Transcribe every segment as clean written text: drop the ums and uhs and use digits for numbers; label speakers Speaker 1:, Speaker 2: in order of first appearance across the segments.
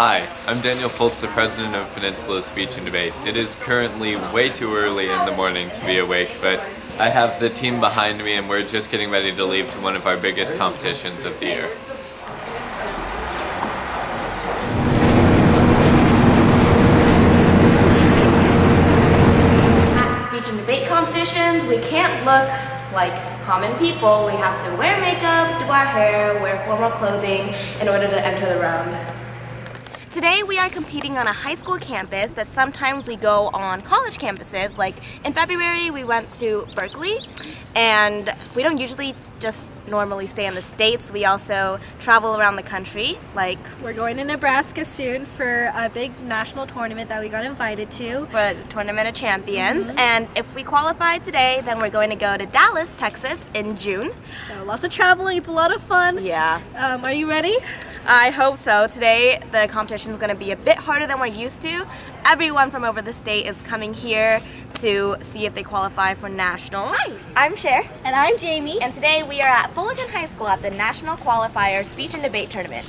Speaker 1: Hi, I'm Daniel Foltz, the president of Peninsula Speech and Debate. It is currently way too early in the morning to be awake, but I have the team behind me and we're just getting ready to leave to one of our biggest competitions of the year.
Speaker 2: At speech and debate competitions, we can't look like common people. We have to wear makeup, do our hair, wear formal clothing in order to enter the round. Today we are competing on a high school campus, but sometimes we go on college campuses. Like in February we went to Berkeley, and we don't usually just normally stay in the States. We also travel around the country. Like
Speaker 3: we're going to Nebraska soon for a big national tournament that we got invited to.
Speaker 2: For the Tournament of Champions. And if we qualify today, then we're going to go to Dallas, Texas in June.
Speaker 3: So lots of traveling, it's a lot of fun.
Speaker 2: Yeah.
Speaker 3: Are you ready?
Speaker 2: I hope so. Today the competition is going to be a bit harder than we're used to. Everyone from over the state is coming here to see if they qualify for nationals. Hi, I'm Cher.
Speaker 3: And I'm Jamie.
Speaker 2: And today we are at Fullerton High School at the National Qualifier Speech and Debate Tournament.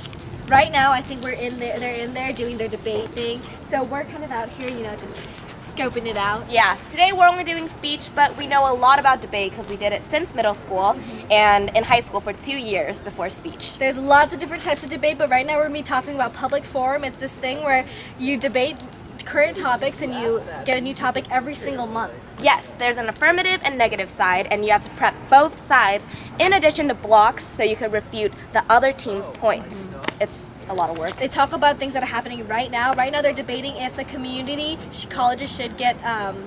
Speaker 3: Right now I think they're in there doing their debate thing. So we're kind of out here, just scoping it out.
Speaker 2: Yeah, today we're only doing speech, but we know a lot about debate because we did it since middle school and in high school for 2 years before speech.
Speaker 3: There's lots of different types of debate, but right now we're going to be talking about public forum. It's this thing where you debate current topics and you get a new topic every single month.
Speaker 2: Yes, there's an affirmative and negative side, and you have to prep both sides in addition to blocks so you can refute the other team's points. It's a lot of work.
Speaker 3: They talk about things that are happening right now. Right now they're debating if the community colleges should get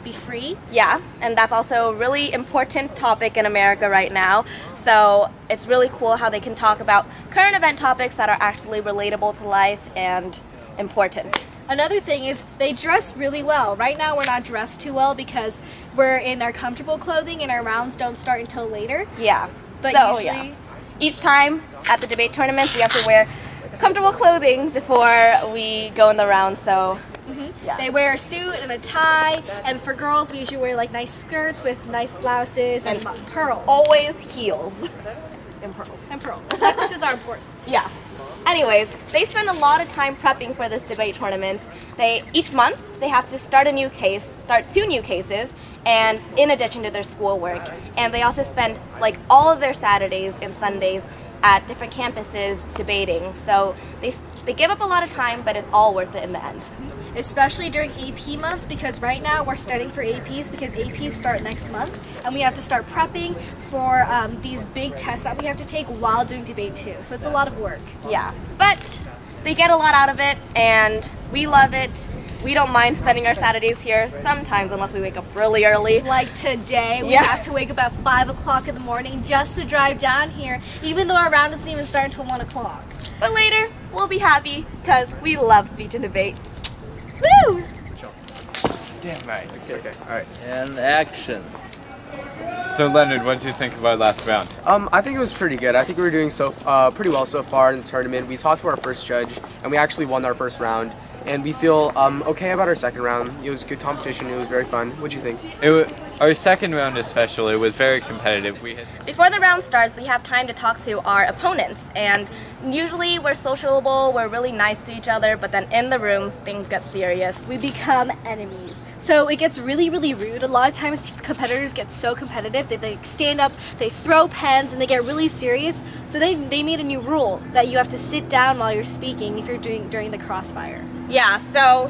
Speaker 3: be free.
Speaker 2: Yeah, and that's also a really important topic in America right now. So it's really cool how they can talk about current event topics that are actually relatable to life and important.
Speaker 3: Another thing is they dress really well. Right now we're not dressed too well because we're in our comfortable clothing and our rounds don't start until later.
Speaker 2: Yeah,
Speaker 3: But
Speaker 2: so,
Speaker 3: usually
Speaker 2: yeah. Each time at the debate tournaments we have to wear comfortable clothing before we go in the round, so yeah.
Speaker 3: they wear a suit and a tie, and for girls we usually wear like nice skirts with nice blouses and pearls.
Speaker 2: Always heels and pearls.
Speaker 3: And pearls. Necklaces are important.
Speaker 2: Yeah. Anyways, they spend a lot of time prepping for this debate tournaments. Each month they have to start start 2 new cases, and in addition to their schoolwork. And they also spend like all of their Saturdays and Sundays at different campuses debating. So they give up a lot of time, but it's all worth it in the end.
Speaker 3: Especially during AP month, because right now we're studying for APs because APs start next month, and we have to start prepping for these big tests that we have to take while doing debate too. So it's a lot of work.
Speaker 2: Yeah, but they get a lot out of it, and we love it. We don't mind spending our Saturdays here sometimes, unless we wake up really early.
Speaker 3: Like today, we
Speaker 2: Yeah.
Speaker 3: have to wake up at 5 o'clock in the morning just to drive down here, even though our round doesn't even start until 1 o'clock.
Speaker 2: But later, we'll be happy because we love speech and debate.
Speaker 3: Woo!
Speaker 1: Damn right. Okay, alright.
Speaker 4: And action.
Speaker 1: So Leonard, what did you think of our last round?
Speaker 5: I think it was pretty good. I think we were doing pretty well so far in the tournament. We talked to our first judge, and we actually won our first round. And we feel okay about our second round. It was good competition. It was very fun. What'd you think?
Speaker 1: Our second round especially was very competitive.
Speaker 2: Before the round starts, we have time to talk to our opponents, and usually we're sociable, we're really nice to each other, but then in the room, things get serious.
Speaker 3: We become enemies. So it gets really, really rude. A lot of times competitors get so competitive that they stand up, they throw pens, and they get really serious. So they made a new rule that you have to sit down while you're speaking if you're during the crossfire.
Speaker 2: Yeah, so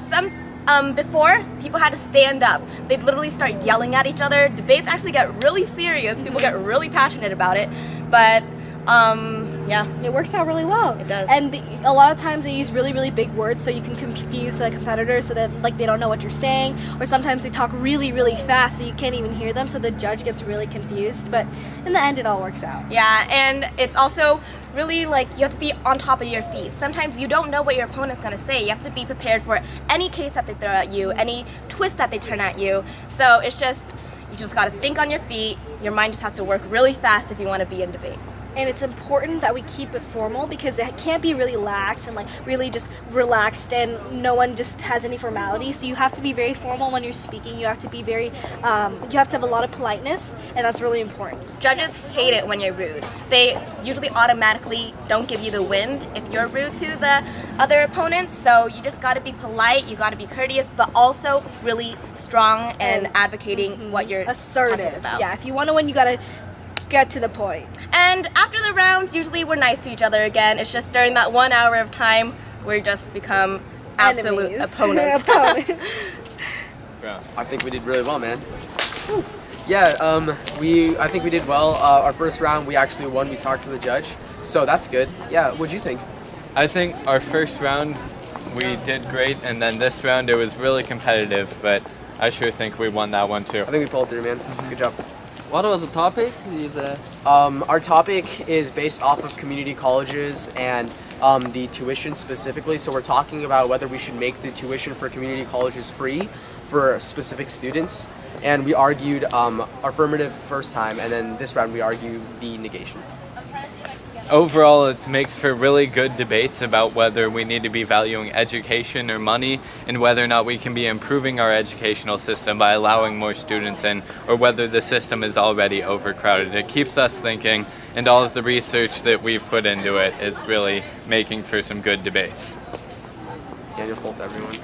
Speaker 2: before, people had to stand up. They'd literally start yelling at each other. Debates actually get really serious. People get really passionate about it, but yeah.
Speaker 3: It works out really well.
Speaker 2: It does.
Speaker 3: And a lot of times they use really, really big words so you can confuse the competitors so that they don't know what you're saying, or sometimes they talk really, really fast so you can't even hear them, so the judge gets really confused. But in the end, it all works out.
Speaker 2: Yeah, and it's also really you have to be on top of your feet. Sometimes you don't know what your opponent's gonna say. You have to be prepared for any case that they throw at you, any twist that they turn at you. So you just gotta think on your feet. Your mind just has to work really fast if you want to be in debate.
Speaker 3: and it's important that we keep it formal because it can't be really lax and like really just relaxed and no one just has any formality. So you have to be very formal when you're speaking. You have to be very, you have to have a lot of politeness, and that's really important.
Speaker 2: Judges hate it when you're rude. They usually automatically don't give you the wind if you're rude to the other opponents. So you just got to be polite, you got to be courteous, but also really strong and advocating what you're talking
Speaker 3: Assertive.
Speaker 2: about.
Speaker 3: Yeah, if you want to win, you got to get to the point.
Speaker 2: And after the rounds, usually we're nice to each other again. It's just during that 1 hour of time, we just become absolute
Speaker 3: Enemies.
Speaker 2: opponents.
Speaker 5: I think we did really well, man. Yeah, I think we did well. Our first round, we actually won. We talked to the judge, so that's good. Yeah, what'd you think?
Speaker 1: I think our first round we did great, and then this round it was really competitive, but I sure think we won that one too.
Speaker 5: I think we pulled through, man. Good job.
Speaker 4: What was the topic?
Speaker 5: Our topic is based off of community colleges and the tuition specifically. So we're talking about whether we should make the tuition for community colleges free for specific students. And we argued affirmative the first time, and then this round we argue the negation.
Speaker 1: Overall, it makes for really good debates about whether we need to be valuing education or money, and whether or not we can be improving our educational system by allowing more students in, or whether the system is already overcrowded. It keeps us thinking, and all of the research that we've put into it is really making for some good debates.
Speaker 5: Daniel Foltz, everyone.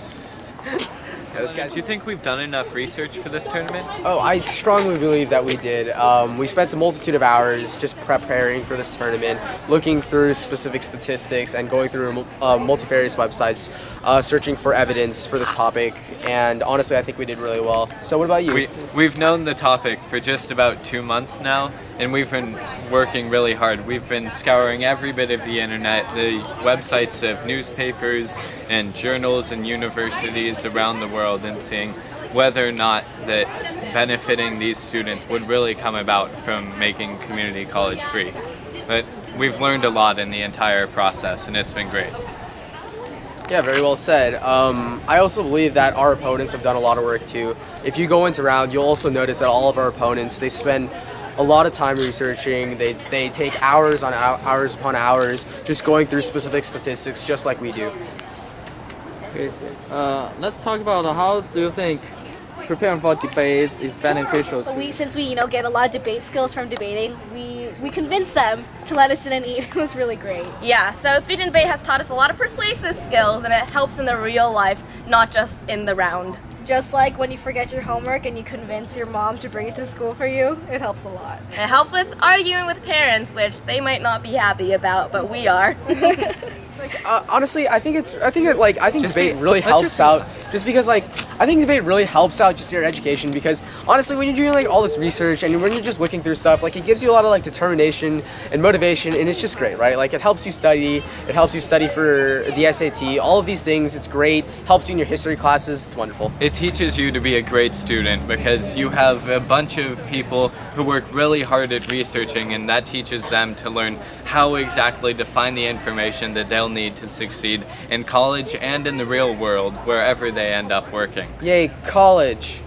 Speaker 5: Yeah, this
Speaker 1: Do you think we've done enough research for this tournament?
Speaker 5: Oh, I strongly believe that we did. We spent a multitude of hours just preparing for this tournament, looking through specific statistics and going through multifarious websites, searching for evidence for this topic, and honestly, I think we did really well. So what about you?
Speaker 1: We've known the topic for just about 2 months now, and we've been working really hard. We've been scouring every bit of the internet, the websites of newspapers and journals and universities around the world, and seeing whether or not that benefiting these students would really come about from making community college free. But we've learned a lot in the entire process, and it's been great.
Speaker 5: Yeah, very well said. I also believe that our opponents have done a lot of work too. If you go into round, you'll also notice that all of our opponents, they spend a lot of time researching. They take hours upon hours just going through specific statistics just like we do.
Speaker 4: Okay. Let's talk about how do you think preparing for debates is beneficial to
Speaker 3: Since we get a lot of debate skills from debating, we convinced them to let us sit and eat. It was really great.
Speaker 2: Yeah, so speech and debate has taught us a lot of persuasive skills, and it helps in the real life, not just in the round.
Speaker 3: Just like when you forget your homework and you convince your mom to bring it to school for you, it helps a lot.
Speaker 2: It helps with arguing with parents, which they might not be happy about, but we are.
Speaker 5: Honestly, I think debate really helps out. Just because I think debate really helps out just your education, because honestly, when you're doing all this research and when you're just looking through stuff, it gives you a lot of determination and motivation, and it's just great, right? It helps you study. It helps you study for the SAT. All of these things, it's great. Helps you in your history classes. It's wonderful.
Speaker 1: It teaches you to be a great student because you have a bunch of people who work really hard at researching, and that teaches them to learn how exactly to find the information that they'll need to succeed in college and in the real world, wherever they end up working.
Speaker 5: Yay, college.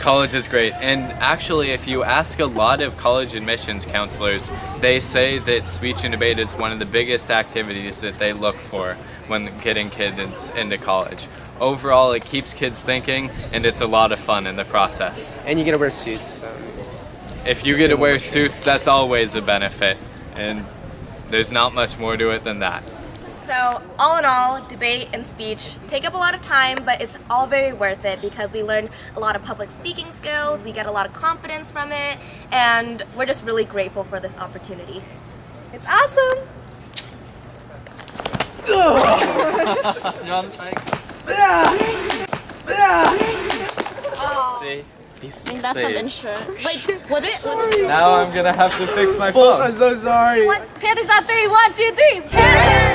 Speaker 1: College is great, and actually if you ask a lot of college admissions counselors, they say that speech and debate is one of the biggest activities that they look for when getting kids into college. Overall, it keeps kids thinking, and it's a lot of fun in the process.
Speaker 5: And you get to wear suits. So.
Speaker 1: If you get to wear suits, that's always a benefit, and there's not much more to it than that.
Speaker 2: So, all in all, debate and speech take up a lot of time, but it's all very worth it because we learn a lot of public speaking skills, we get a lot of confidence from it, and we're just really grateful for this opportunity.
Speaker 3: It's awesome!
Speaker 4: you want to try?
Speaker 1: See?
Speaker 2: That's some insurance. Wait, was it?
Speaker 1: Now I'm gonna have to fix my phone.
Speaker 5: I'm so sorry.
Speaker 3: Panthers on 3, 1, 2, 3. Panthers!